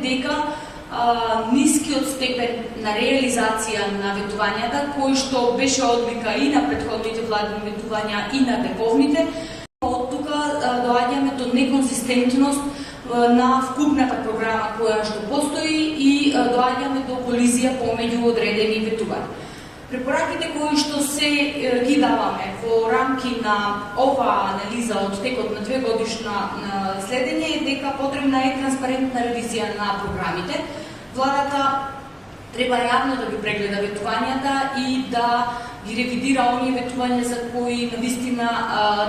дека нискиот степен на реализација на ветувањата, кој што беше одлика и на претходните владини ветувања и на деповните, од тука доаѓаме до неконзистентност на вкупната програма која што постои и доаѓаме до колизија помеѓу одредени ветувања. Препораките кои што се ги даваме во рамки на оваа анализа од текот на 2-годишна следење е дека потребна е транспарентна ревизија на програмите. Владата треба јавно да ги прегледа ветувањата и да ги ревидира оние ветувања за кои навистина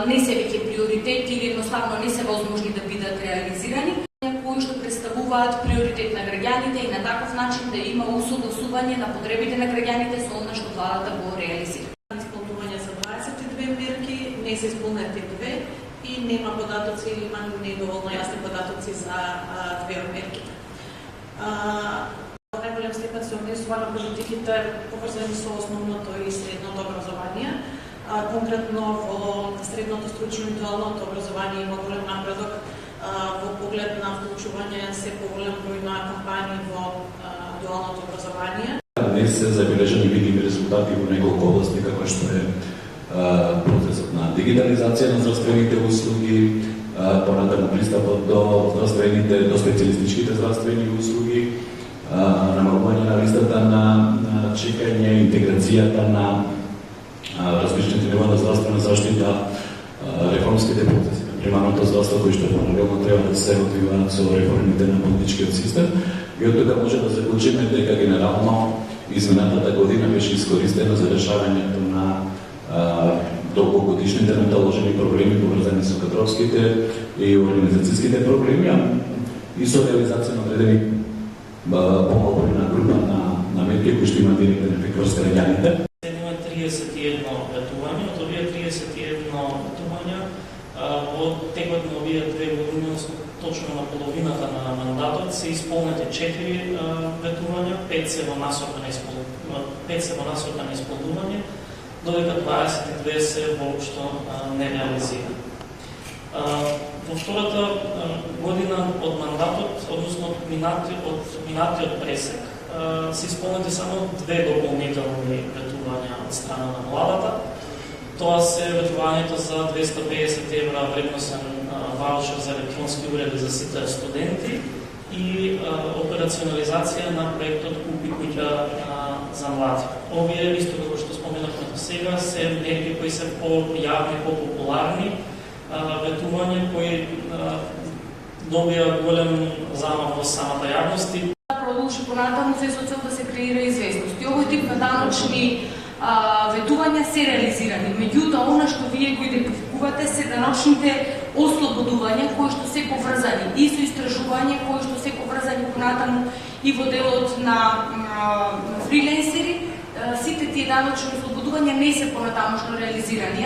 не се веќе приоритет или едноставно не се возможни да бидат реализирани, кои што представуваат приоритет на граѓаните и на таков начин да има усогласување на потребите на граѓаните со она што владата го реализира. Исполнување за 22 мерки, не се исполнети 2 и нема податоци или има недоволно јасни податоци за 2 од мерките. Во најголем степен се однесува на политиките поврзани со основното и средното образование. Конкретно во средното стручно и дуалното образование има голем напредок во поглед на вклучување се поголем број на кампањи во дуалното образование. Днес се забележани видими резултати во неколку области, како што е процесот на дигитализација на здравствените услуги, понатаму пристапот до специјалистичките здравствени услуги, намалување на листата на чекање, интеграцијата на различните нива на здравствена заштита, реформските процеси на примарното здравство кои што паралелно треба да се развиваат со реформите на болничкиот систем. И од тука може да заклучиме дека генерално изминатата година беше искористена за решавањето на долгогодишните наталожени проблеми поврзани со кадровските и организацијските проблеми и со реализација на одредени помалбројна група на мерки кои што има директен ефект врз граѓаните. Има 31 ветувања, од овие 31 ветувања во текот на овие 2 години, точно на половината на мандатот, се исполнети 4 ветувања, 5 се во насока на исполнување, додека 22 се воопшто нереализира. Во втората година од мандатот, односно од минатиот пресек, се исполнети само 2 дополнителни ветувања од страна на владата. Тоа се ветувањето за 250 евра вредносен ваучер за електронски уреди за сите студенти и операционализација на проектот Купи куќа за млади. Овие, исто како што споменавме до сега, се мерки кои се по-јавни, по-популарни ветувања кои добија голем замав во самата јавност и продолжи понатаму се со цел да се креира известност. И овој тип на даночни ветувања се реализирани. Меѓутоа, она што вие го идентификувате се даночните ослободувања кои што се поврзани и со истражување, кои што се поврзани понатаму и во делот на фриленсери. Сите тие даночни ослободувања не се понатамошно реализирани.